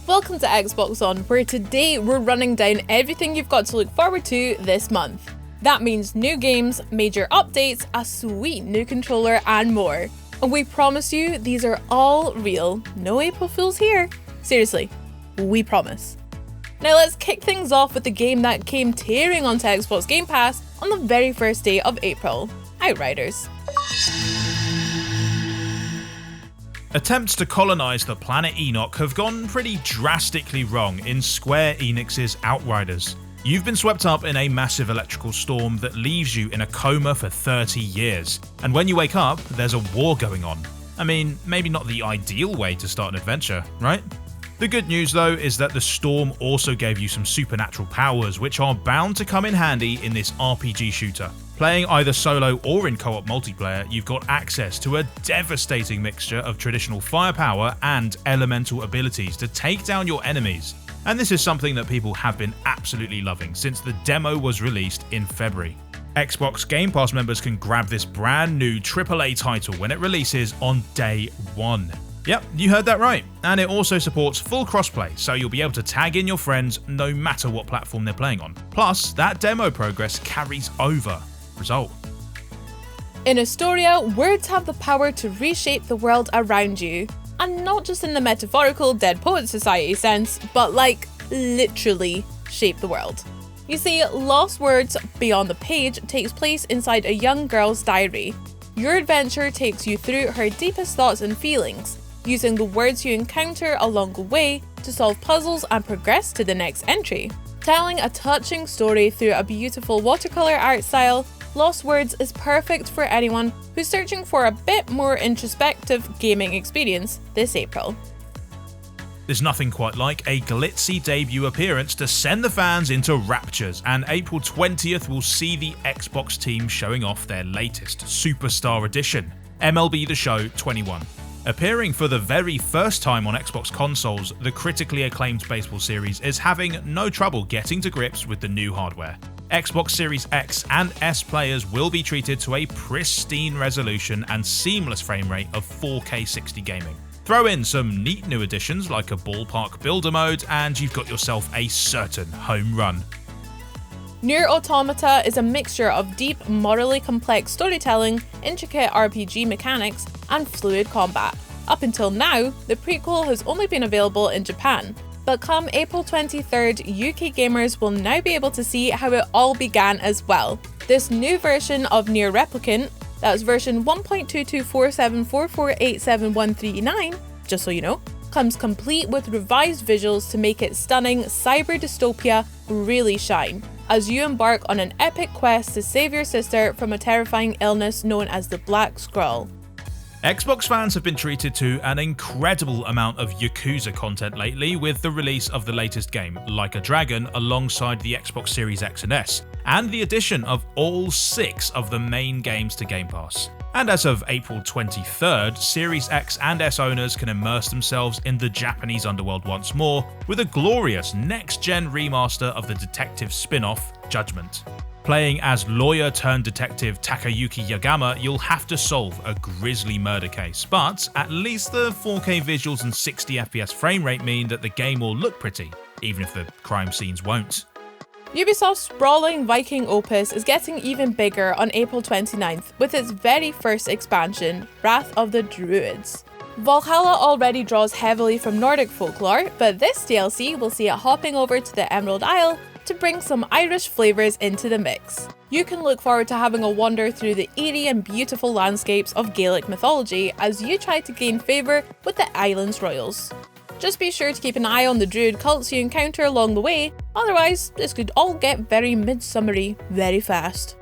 Welcome to Xbox On, where today we're running down everything you've got to look forward to this month. That means new games, major updates, a sweet new controller, and more. And we promise you these are all real, no April Fools here. Seriously, we promise. Now let's kick things off with the game that came tearing onto Xbox Game Pass on the very first day of April, Outriders. Attempts to colonize the planet Enoch have gone pretty drastically wrong in Square Enix's Outriders. You've been swept up in a massive electrical storm that leaves you in a coma for 30 years, and when you wake up, there's a war going on. I mean, maybe not the ideal way to start an adventure, right? The good news though is that the storm also gave you some supernatural powers which are bound to come in handy in this RPG shooter. Playing either solo or in co-op multiplayer, you've got access to a devastating mixture of traditional firepower and elemental abilities to take down your enemies. And this is something that people have been absolutely loving since the demo was released in February. Xbox Game Pass members can grab this brand new AAA title when it releases on day one. Yep, you heard that right. And it also supports full crossplay, so you'll be able to tag in your friends no matter what platform they're playing on. Plus, that demo progress carries over. Result. In Astoria, words have the power to reshape the world around you. And not just in the metaphorical Dead Poets Society sense, but like literally shape the world. You see, Lost Words Beyond the Page takes place inside a young girl's diary. Your adventure takes you through her deepest thoughts and feelings, using the words you encounter along the way to solve puzzles and progress to the next entry. Telling a touching story through a beautiful watercolour art style, Lost Words is perfect for anyone who's searching for a bit more introspective gaming experience this April. There's nothing quite like a glitzy debut appearance to send the fans into raptures, and April 20th will see the Xbox team showing off their latest Superstar Edition, MLB The Show 21. Appearing for the very first time on Xbox consoles, the critically acclaimed baseball series is having no trouble getting to grips with the new hardware. Xbox Series X and S players will be treated to a pristine resolution and seamless frame rate of 4K 60 gaming. Throw in some neat new additions like a ballpark builder mode and you've got yourself a certain home run. Nier Automata is a mixture of deep, morally complex storytelling, intricate RPG mechanics, and fluid combat. Up until now, the prequel has only been available in Japan, but come April 23rd, UK gamers will now be able to see how it all began as well. This new version of Nier Replicant, that's version 1.22474487139, just so you know, comes complete with revised visuals to make its stunning cyber dystopia really shine, as you embark on an epic quest to save your sister from a terrifying illness known as the Black Scroll. Xbox fans have been treated to an incredible amount of Yakuza content lately with the release of the latest game, Like a Dragon, alongside the Xbox Series X and S, and the addition of all 6 of the main games to Game Pass. And as of April 23rd, Series X and S owners can immerse themselves in the Japanese underworld once more with a glorious next-gen remaster of the detective spin-off, Judgement. Playing as lawyer-turned-detective Takayuki Yagama, you'll have to solve a grisly murder case, but at least the 4K visuals and 60 FPS frame rate mean that the game will look pretty, even if the crime scenes won't. Ubisoft's sprawling Viking opus is getting even bigger on April 29th with its very first expansion, Wrath of the Druids. Valhalla already draws heavily from Nordic folklore, but this DLC will see it hopping over to the Emerald Isle to bring some Irish flavours into the mix. You can look forward to having a wander through the eerie and beautiful landscapes of Gaelic mythology as you try to gain favour with the island's royals. Just be sure to keep an eye on the druid cults you encounter along the way, otherwise this could all get very midsummery very fast.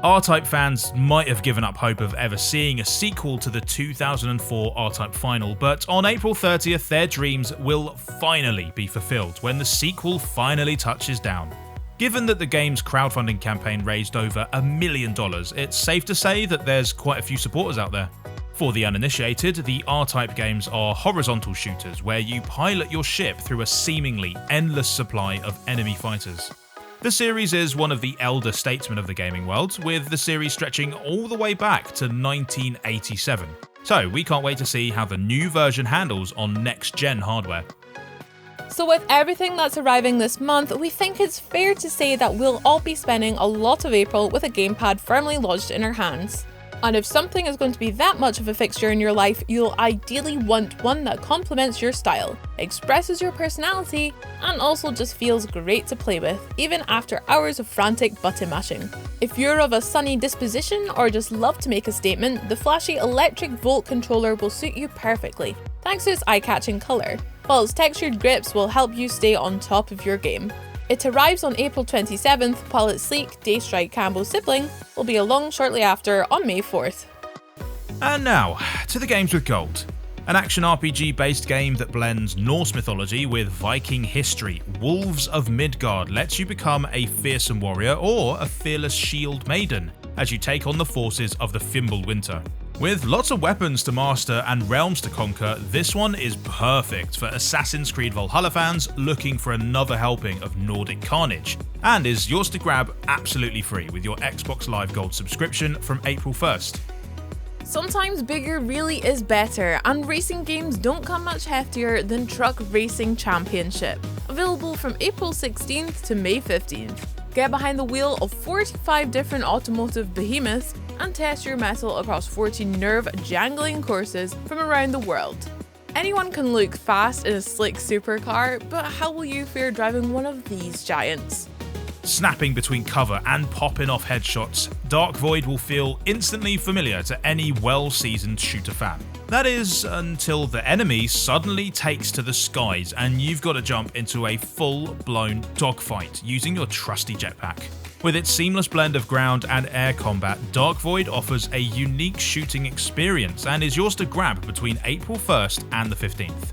R-Type fans might have given up hope of ever seeing a sequel to the 2004 R-Type final, but on April 30th their dreams will finally be fulfilled when the sequel finally touches down. Given that the game's crowdfunding campaign raised over $1 million, it's safe to say that there's quite a few supporters out there. For the uninitiated, the R-Type games are horizontal shooters where you pilot your ship through a seemingly endless supply of enemy fighters. The series is one of the elder statesmen of the gaming world, with the series stretching all the way back to 1987. So we can't wait to see how the new version handles on next-gen hardware. So with everything that's arriving this month, we think it's fair to say that we'll all be spending a lot of April with a gamepad firmly lodged in our hands. And if something is going to be that much of a fixture in your life, you'll ideally want one that complements your style, expresses your personality, and also just feels great to play with, even after hours of frantic button mashing. If you're of a sunny disposition or just love to make a statement, the flashy electric Volt controller will suit you perfectly, thanks to its eye-catching colour, while its textured grips will help you stay on top of your game. It arrives on April 27th, while its sleek Daystrike Cambo sibling will be along shortly after on May 4th. And now, to the games with gold. An action RPG based game that blends Norse mythology with Viking history. Wolves of Midgard lets you become a fearsome warrior or a fearless shield maiden as you take on the forces of the Fimbulwinter. With lots of weapons to master and realms to conquer, this one is perfect for Assassin's Creed Valhalla fans looking for another helping of Nordic carnage, and is yours to grab absolutely free with your Xbox Live Gold subscription from April 1st. Sometimes bigger really is better, and racing games don't come much heftier than Truck Racing Championship, available from April 16th to May 15th. Get behind the wheel of 45 different automotive behemoths and test your mettle across 40 nerve-jangling courses from around the world. Anyone can look fast in a slick supercar, but how will you fare driving one of these giants? Snapping between cover and popping off headshots, Dark Void will feel instantly familiar to any well-seasoned shooter fan. That is, until the enemy suddenly takes to the skies and you've got to jump into a full-blown dogfight using your trusty jetpack. With its seamless blend of ground and air combat, Dark Void offers a unique shooting experience and is yours to grab between April 1st and the 15th.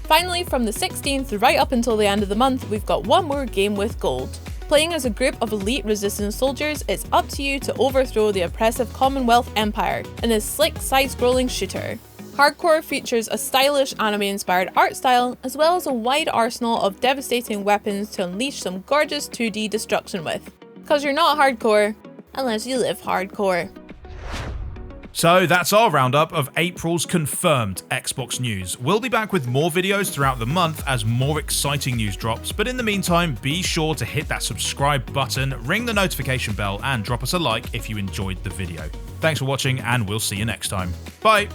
Finally, from the 16th right up until the end of the month, we've got one more game with gold. Playing as a group of elite resistance soldiers, it's up to you to overthrow the oppressive Commonwealth Empire in a slick side-scrolling shooter. Hardcore features a stylish anime-inspired art style, as well as a wide arsenal of devastating weapons to unleash some gorgeous 2D destruction with. Cause you're not hardcore, unless you live hardcore. So that's our roundup of April's confirmed Xbox news. We'll be back with more videos throughout the month as more exciting news drops, but in the meantime, be sure to hit that subscribe button, ring the notification bell, and drop us a like if you enjoyed the video. Thanks for watching, and we'll see you next time. Bye!